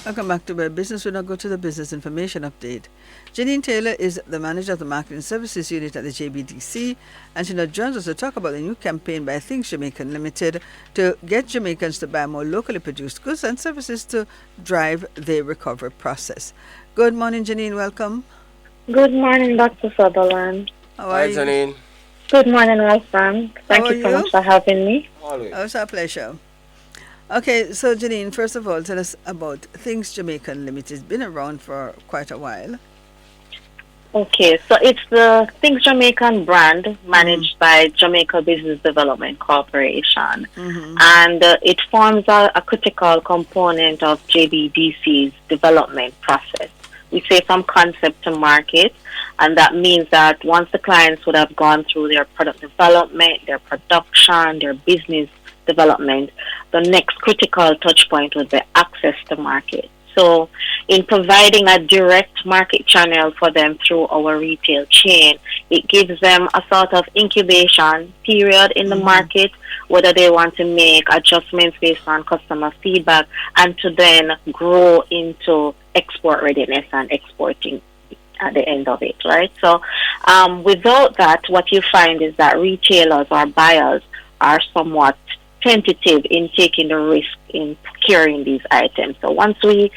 Welcome back to Web Business. We'll now go to the business information update. Janine Taylor is the manager of the Marketing Services Unit at the JBDC, and she now joins us to talk about the new campaign by Things Jamaican Limited to get Jamaicans to buy more locally produced goods and services to drive their recovery process. Good morning, Janine. Welcome. Good morning, Dr. Sutherland. How Hi, are you? Janine. Good morning, my friend. How Thank are you so you? much for having me. Always. Oh, it's our pleasure. Okay, so Janine, first of all, tell us about Things Jamaican Limited. It's been around for quite a while. Okay, so it's the Things Jamaican brand managed by Jamaica Business Development Corporation, and it forms a critical component of JBDC's development process. We say from concept to market, and that means that once the clients would have gone through their product development, their production, their business development, the next critical touch point would be access to market. So in providing a direct market channel for them through our retail chain, it gives them a sort of incubation period in the market, whether they want to make adjustments based on customer feedback and to then grow into export readiness and exporting at the end of it, right? So without that, what you find is that retailers or buyers are somewhat tentative in taking the risk in procuring these items. So once we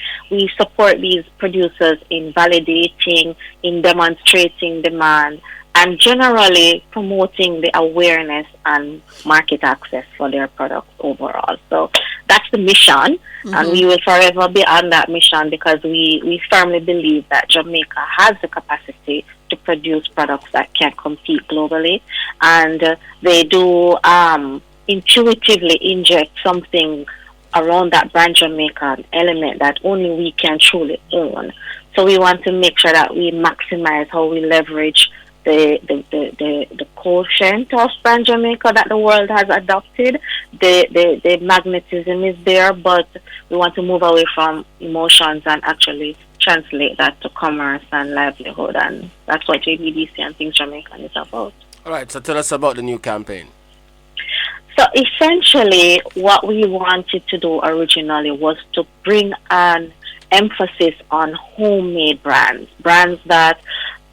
support these producers in validating, in demonstrating demand, and generally promoting the awareness and market access for their products overall. So that's the mission, and we will forever be on that mission because we firmly believe that Jamaica has the capacity to produce products that can compete globally, and they do intuitively inject something around that brand Jamaican element that only we can truly own. So we want to make sure that we maximize how we leverage the quotient of brand Jamaica that the world has adopted. The magnetism is there, but we want to move away from emotions and actually translate that to commerce and livelihood, and that's what JBDC and Things Jamaican is about. All right, so tell us about the new campaign. So essentially, what we wanted to do originally was to bring an emphasis on homemade brands that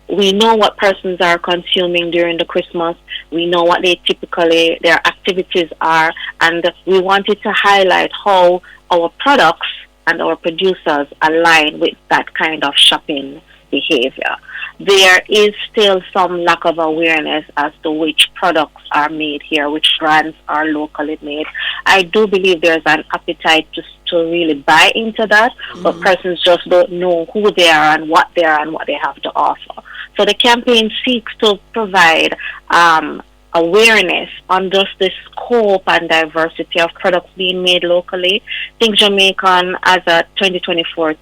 we know what persons are consuming during the Christmas. We know what their activities are, and we wanted to highlight how our products and our producers align with that kind of shopping behavior. There is still some lack of awareness as to which products are made here, which brands are locally made. I do believe there's an appetite to really buy into that, but persons just don't know who they are and what they are and what they have to offer. So the campaign seeks to provide awareness on just the scope and diversity of products being made locally. Things Jamaican, as a 2024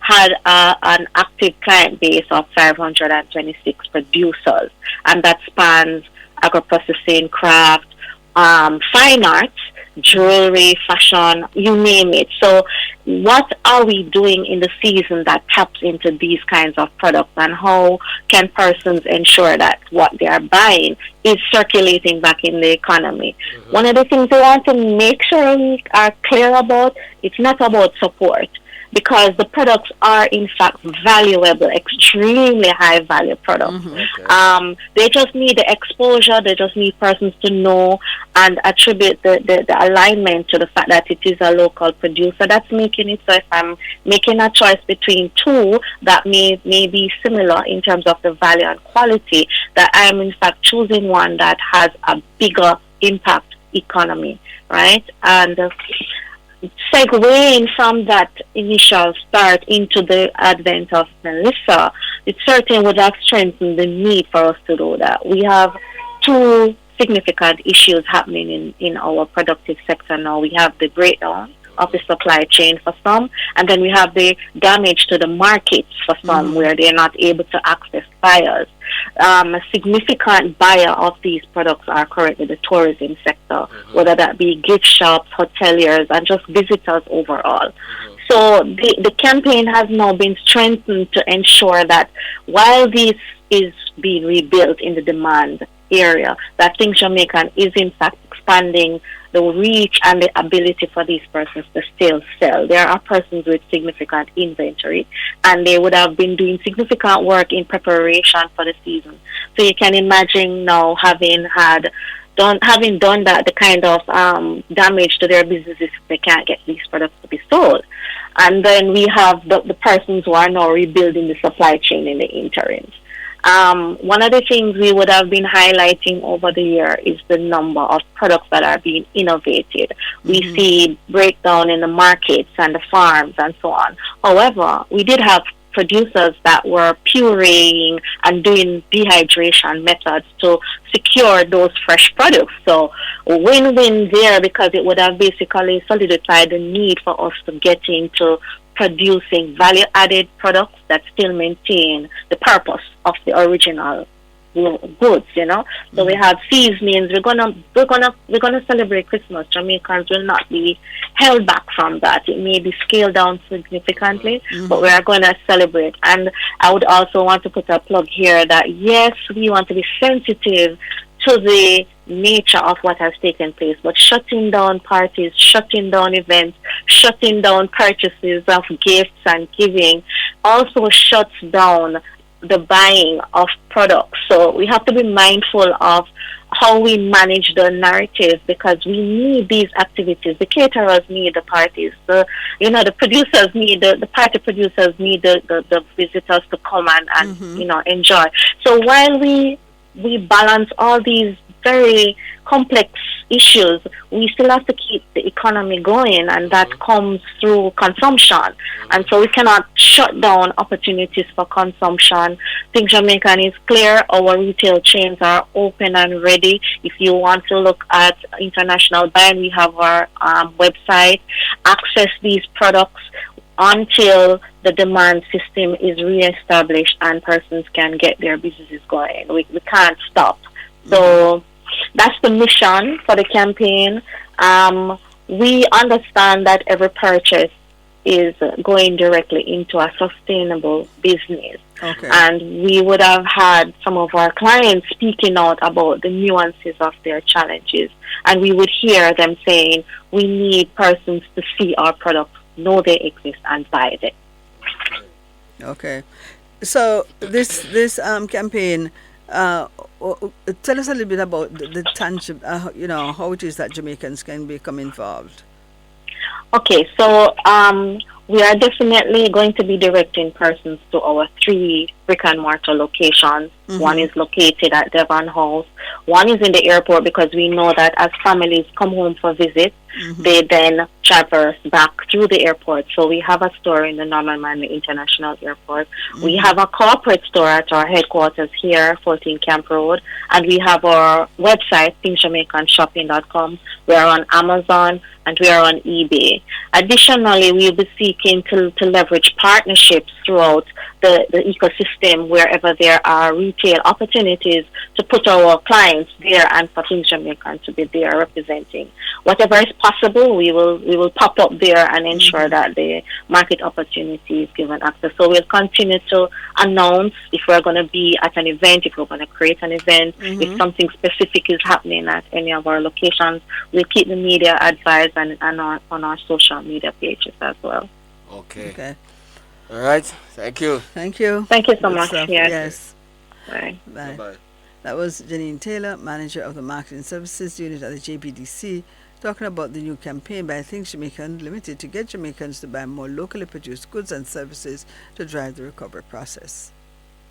had an active client base of 526 producers, and that spans agro-processing, craft, fine arts, jewelry, fashion, you name it. So what are we doing in the season that taps into these kinds of products, and how can persons ensure that what they are buying is circulating back in the economy? One of the things we want to make sure we are clear about, it's not about support, because the products are in fact valuable, extremely high value products. They just need the exposure, they just need persons to know and attribute the alignment to the fact that it is a local producer that's making it. So if I'm making a choice between two that may be similar in terms of the value and quality, that I am in fact choosing one that has a bigger impact economy, right? And segueing from that initial start into the advent of Melissa, it certainly would have strengthened the need for us to do that. We have two significant issues happening in our productive sector now. We have the breakdown of the supply chain for some, and then we have the damage to the markets for some, where they're not able to access buyers. A significant buyer of these products are currently the tourism sector, whether that be gift shops, hoteliers, and just visitors overall. So the campaign has now been strengthened to ensure that while this is being rebuilt in the demand area, that Think Jamaican is in fact expanding the reach and the ability for these persons to still sell. There are persons with significant inventory, and they would have been doing significant work in preparation for the season. So you can imagine now having done that, the kind of damage to their businesses if they can't get these products to be sold. And then we have the persons who are now rebuilding the supply chain in the interim. One of the things we would have been highlighting over the year is the number of products that are being innovated. We see breakdown in the markets and the farms and so on. However, we did have producers that were pureeing and doing dehydration methods to secure those fresh products. So win-win there, because it would have basically solidified the need for us to get into producing value-added products that still maintain the purpose of the original goods, So we have seasonings. We're gonna celebrate Christmas. Jamaicans will not be held back from that. It may be scaled down significantly, but we are gonna celebrate. And I would also want to put a plug here that yes, we want to be sensitive to the nature of what has taken place, but shutting down parties, shutting down events, shutting down purchases of gifts and giving also shuts down the buying of products. So we have to be mindful of how we manage the narrative, because we need these activities. The caterers need the parties. The producers need the party producers need the visitors to come and enjoy. So while we balance all these very complex issues, we still have to keep the economy going, and that comes through consumption. And so we cannot shut down opportunities for consumption. Think Jamaican is clear. Our retail chains are open and ready. If you want to look at international buying, we have our website. Access these products until the demand system is reestablished and persons can get their businesses going. We can't stop. So that's the mission for the campaign. We understand that every purchase is going directly into a sustainable business. Okay. And we would have had some of our clients speaking out about the nuances of their challenges. And we would hear them saying, we need persons to see our products, know they exist, and buy them. Okay. So this campaign, tell us a little bit about the tangible, how it is that Jamaicans can become involved. Okay, so we are definitely going to be directing persons to our 3 brick and mortar locations. One is located at Devon House. One is in the airport, because we know that as families come home for visits, they then traverse back through the airport. So we have a store in the Norman Manley International Airport. We have a corporate store at our headquarters here, 14 Camp Road. And we have our website, thinkjamaicanshopping.com. We are on Amazon and we are on eBay. Additionally, we'll be seeking to leverage partnerships throughout the ecosystem wherever there are retail opportunities, to put our clients there and for Think Jamaican to be there representing. Whatever is possible, we will pop up there and ensure that the market opportunity is given access. So we'll continue to announce if we're going to be at an event, if we're going to create an event, if something specific is happening at any of our locations. We'll keep the media advised and on our social media pages as well. Okay. All right. Thank you. Thank you. Thank you so Good much. stuff. Yes. Bye. Bye. That was Janine Taylor, manager of the Marketing Services Unit at the JBDC, talking about the new campaign by Think Jamaican Limited to get Jamaicans to buy more locally produced goods and services to drive the recovery process.